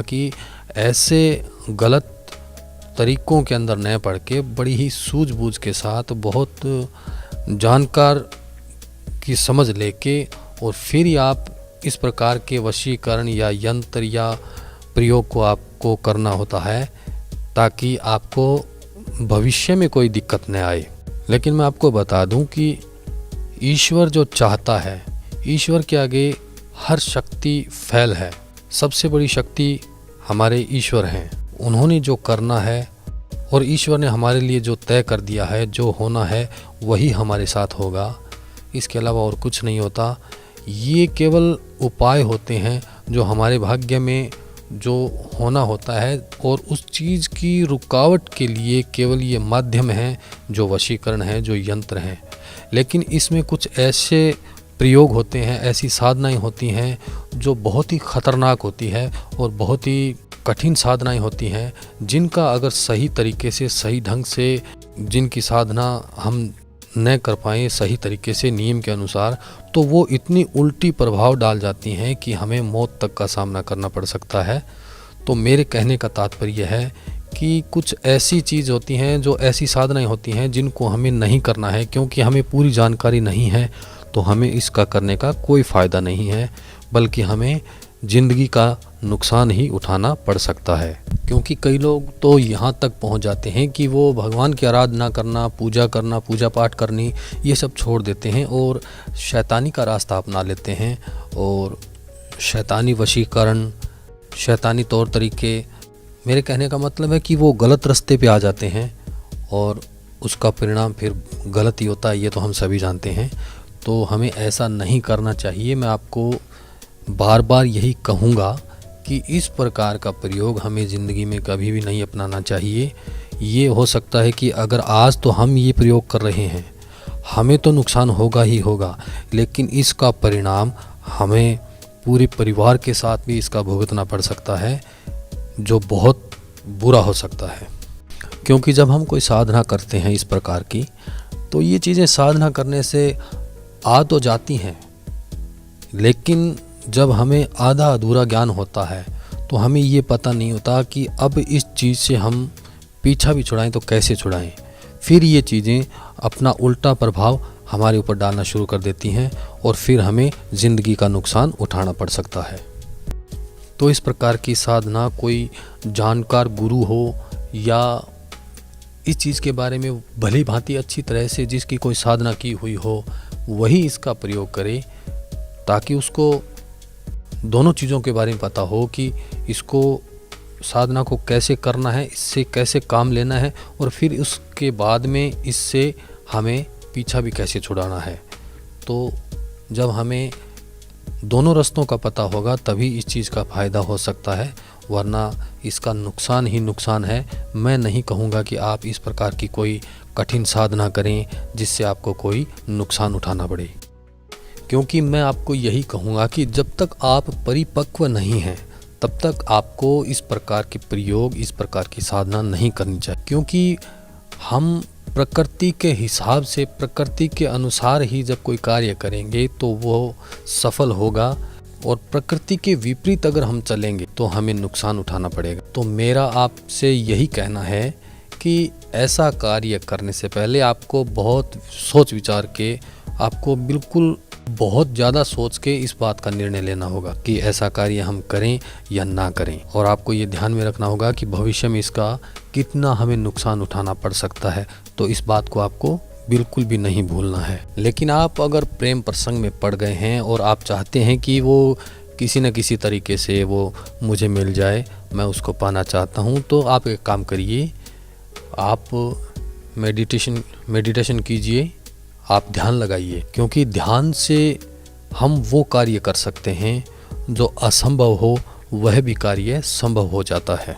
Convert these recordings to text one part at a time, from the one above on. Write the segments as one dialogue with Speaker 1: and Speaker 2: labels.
Speaker 1: कि ऐसे गलत तरीक़ों के अंदर न पड़ के बड़ी ही सूझबूझ के साथ बहुत जानकार की समझ लेके और फिर ही आप इस प्रकार के वशीकरण या यंत्र या प्रयोग को आपको करना होता है, ताकि आपको भविष्य में कोई दिक्कत न आए। लेकिन मैं आपको बता दूं कि ईश्वर जो चाहता है, ईश्वर के आगे हर शक्ति फैल है। सबसे बड़ी शक्ति हमारे ईश्वर हैं। उन्होंने जो करना है और ईश्वर ने हमारे लिए जो तय कर दिया है, जो होना है वही हमारे साथ होगा। इसके अलावा और कुछ नहीं होता। ये केवल उपाय होते हैं जो हमारे भाग्य में जो होना होता है, और उस चीज़ की रुकावट के लिए केवल ये माध्यम हैं जो वशीकरण है, जो यंत्र हैं। लेकिन इसमें कुछ ऐसे प्रयोग होते हैं, ऐसी साधनाएं होती हैं जो बहुत ही ख़तरनाक होती है और बहुत ही कठिन साधनाएं होती हैं, जिनका अगर सही तरीके से, सही ढंग से जिनकी साधना हम न कर पाएँ सही तरीके से नियम के अनुसार, तो वो इतनी उल्टी प्रभाव डाल जाती हैं कि हमें मौत तक का सामना करना पड़ सकता है। तो मेरे कहने का तात्पर्य है कि कुछ ऐसी चीज़ होती हैं, जो ऐसी साधनाएं होती हैं जिनको हमें नहीं करना है, क्योंकि हमें पूरी जानकारी नहीं है। तो हमें इसका करने का कोई फ़ायदा नहीं है, बल्कि हमें ज़िंदगी का नुकसान ही उठाना पड़ सकता है। क्योंकि कई लोग तो यहाँ तक पहुँच जाते हैं कि वो भगवान की आराधना करना, पूजा करना, पूजा पाठ करनी, ये सब छोड़ देते हैं और शैतानी का रास्ता अपना लेते हैं। और शैतानी वशीकरण, शैतानी तौर तरीके, मेरे कहने का मतलब है कि वो गलत रास्ते पे आ जाते हैं और उसका परिणाम फिर गलत ही होता है। ये तो हम सभी जानते हैं। तो हमें ऐसा नहीं करना चाहिए। मैं आपको बार बार यही कहूँगा कि इस प्रकार का प्रयोग हमें ज़िंदगी में कभी भी नहीं अपनाना चाहिए। ये हो सकता है कि अगर आज तो हम ये प्रयोग कर रहे हैं, हमें तो नुकसान होगा ही होगा, लेकिन इसका परिणाम हमें पूरे परिवार के साथ भी इसका भुगतना पड़ सकता है, जो बहुत बुरा हो सकता है। क्योंकि जब हम कोई साधना करते हैं इस प्रकार की, तो ये चीज़ें साधना करने से आ तो जाती हैं, लेकिन जब हमें आधा अधूरा ज्ञान होता है तो हमें ये पता नहीं होता कि अब इस चीज़ से हम पीछा भी छुड़ाएं तो कैसे छुड़ाएं। फिर ये चीज़ें अपना उल्टा प्रभाव हमारे ऊपर डालना शुरू कर देती हैं और फिर हमें ज़िंदगी का नुकसान उठाना पड़ सकता है। तो इस प्रकार की साधना कोई जानकार गुरु हो या इस चीज़ के बारे में भली भांति अच्छी तरह से जिसकी कोई साधना की हुई हो, वही इसका प्रयोग करे, ताकि उसको दोनों चीज़ों के बारे में पता हो कि इसको साधना को कैसे करना है, इससे कैसे काम लेना है, और फिर उसके बाद में इससे हमें पीछा भी कैसे छुड़ाना है। तो जब हमें दोनों रास्तों का पता होगा तभी इस चीज़ का फ़ायदा हो सकता है, वरना इसका नुकसान ही नुकसान है। मैं नहीं कहूँगा कि आप इस प्रकार की कोई कठिन साधना करें जिससे आपको कोई नुकसान उठाना पड़े, क्योंकि मैं आपको यही कहूँगा कि जब तक आप परिपक्व नहीं हैं तब तक आपको इस प्रकार के प्रयोग, इस प्रकार की साधना नहीं करनी चाहिए। क्योंकि हम प्रकृति के हिसाब से, प्रकृति के अनुसार ही जब कोई कार्य करेंगे तो वो सफल होगा, और प्रकृति के विपरीत अगर हम चलेंगे तो हमें नुकसान उठाना पड़ेगा। तो मेरा आपसे यही कहना है कि ऐसा कार्य करने से पहले आपको बहुत सोच विचार के, आपको बिल्कुल बहुत ज़्यादा सोच के इस बात का निर्णय लेना होगा कि ऐसा कार्य हम करें या ना करें। और आपको ये ध्यान में रखना होगा कि भविष्य में इसका कितना हमें नुकसान उठाना पड़ सकता है। तो इस बात को आपको बिल्कुल भी नहीं भूलना है। लेकिन आप अगर प्रेम प्रसंग में पड़ गए हैं और आप चाहते हैं कि वो किसी न किसी तरीके से वो मुझे मिल जाए, मैं उसको पाना चाहता हूँ, तो आप एक काम करिए, आप मेडिटेशन कीजिए, आप ध्यान लगाइए। क्योंकि ध्यान से हम वो कार्य कर सकते हैं जो असंभव हो, वह भी कार्य संभव हो जाता है।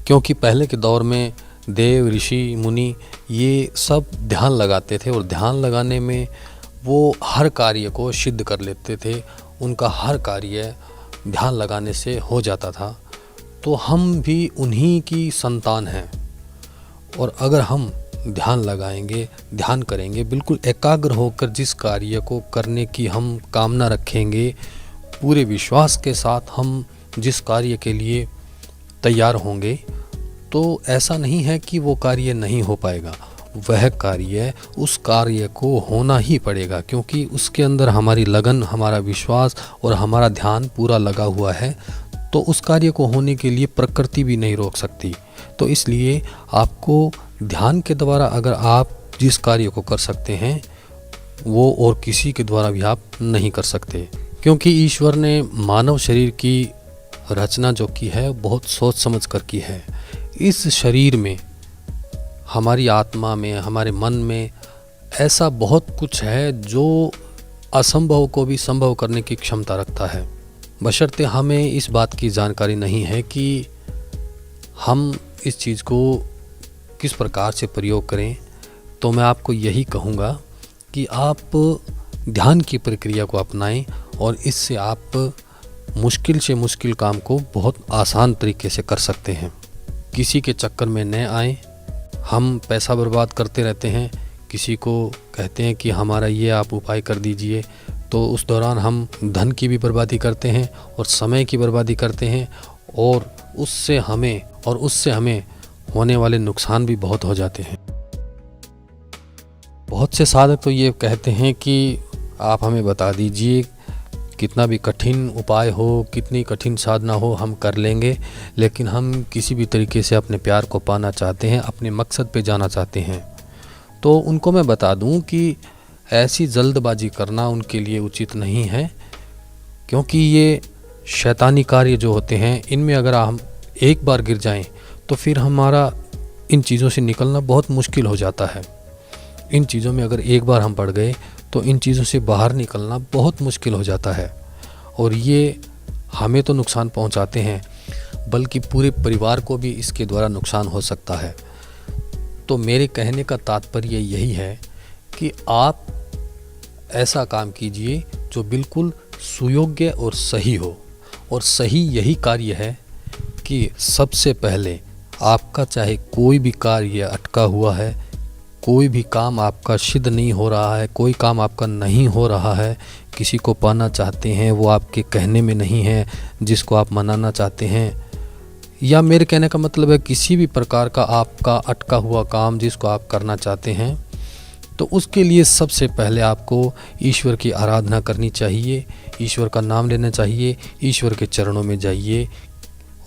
Speaker 1: क्योंकि पहले के दौर में देव, ऋषि, मुनि ये सब ध्यान लगाते थे, और ध्यान लगाने में वो हर कार्य को सिद्ध कर लेते थे। उनका हर कार्य ध्यान लगाने से हो जाता था। तो हम भी उन्हीं की संतान हैं, और अगर हम ध्यान लगाएंगे, ध्यान करेंगे, बिल्कुल एकाग्र होकर जिस कार्य को करने की हम कामना रखेंगे, पूरे विश्वास के साथ हम जिस कार्य के लिए तैयार होंगे तो ऐसा नहीं है कि वो कार्य नहीं हो पाएगा। वह कार्य, उस कार्य को होना ही पड़ेगा, क्योंकि उसके अंदर हमारी लगन, हमारा विश्वास और हमारा ध्यान पूरा लगा हुआ है। तो उस कार्य को होने के लिए प्रकृति भी नहीं रोक सकती। तो इसलिए आपको ध्यान के द्वारा अगर आप जिस कार्य को कर सकते हैं वो और किसी के द्वारा भी आप नहीं कर सकते, क्योंकि ईश्वर ने मानव शरीर की रचना जो की है बहुत सोच समझ कर की है। इस शरीर में, हमारी आत्मा में, हमारे मन में ऐसा बहुत कुछ है जो असंभव को भी संभव करने की क्षमता रखता है, बशर्ते हमें इस बात की जानकारी नहीं है कि हम इस चीज़ को किस प्रकार से प्रयोग करें। तो मैं आपको यही कहूँगा कि आप ध्यान की प्रक्रिया को अपनाएं और इससे आप मुश्किल से मुश्किल काम को बहुत आसान तरीके से कर सकते हैं। किसी के चक्कर में न आएं। हम पैसा बर्बाद करते रहते हैं, किसी को कहते हैं कि हमारा ये आप उपाय कर दीजिए, तो उस दौरान हम धन की भी बर्बादी करते हैं और समय की बर्बादी करते हैं, और उससे हमें होने वाले नुकसान भी बहुत हो जाते हैं। बहुत से साधक तो ये कहते हैं कि आप हमें बता दीजिए, कितना भी कठिन उपाय हो, कितनी कठिन साधना हो, हम कर लेंगे, लेकिन हम किसी भी तरीके से अपने प्यार को पाना चाहते हैं, अपने मकसद पे जाना चाहते हैं। तो उनको मैं बता दूं कि ऐसी जल्दबाजी करना उनके लिए उचित नहीं है, क्योंकि ये शैतानी कार्य जो होते हैं, इनमें अगर हम एक बार गिर जाएं तो फिर हमारा इन चीज़ों से निकलना बहुत मुश्किल हो जाता है। इन चीज़ों में अगर एक बार हम पड़ गए तो इन चीज़ों से बाहर निकलना बहुत मुश्किल हो जाता है, और ये हमें तो नुकसान पहुंचाते हैं, बल्कि पूरे परिवार को भी इसके द्वारा नुकसान हो सकता है। तो मेरे कहने का तात्पर्य यही है कि आप ऐसा काम कीजिए जो बिल्कुल सुयोग्य और सही हो। और सही यही कार्य है कि सबसे पहले आपका चाहे कोई भी कार्य अटका हुआ है, कोई भी काम आपका सिद्ध नहीं हो रहा है, कोई काम आपका नहीं हो रहा है, किसी को पाना चाहते हैं वो आपके कहने में नहीं है, जिसको आप मनाना चाहते हैं, या मेरे कहने का मतलब है किसी भी प्रकार का आपका अटका हुआ काम जिसको आप करना चाहते हैं, तो उसके लिए सबसे पहले आपको ईश्वर की आराधना करनी चाहिए, ईश्वर का नाम लेना चाहिए, ईश्वर के चरणों में जाइए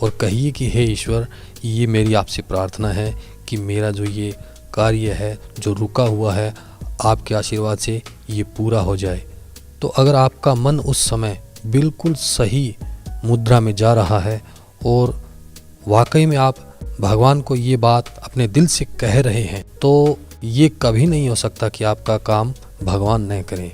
Speaker 1: और कहिए कि हे ईश्वर, ये मेरी आपसे प्रार्थना है कि मेरा जो ये कार्य है जो रुका हुआ है, आपके आशीर्वाद से ये पूरा हो जाए। तो अगर आपका मन उस समय बिल्कुल सही मुद्रा में जा रहा है और वाकई में आप भगवान को ये बात अपने दिल से कह रहे हैं, तो ये कभी नहीं हो सकता कि आपका काम भगवान न करें।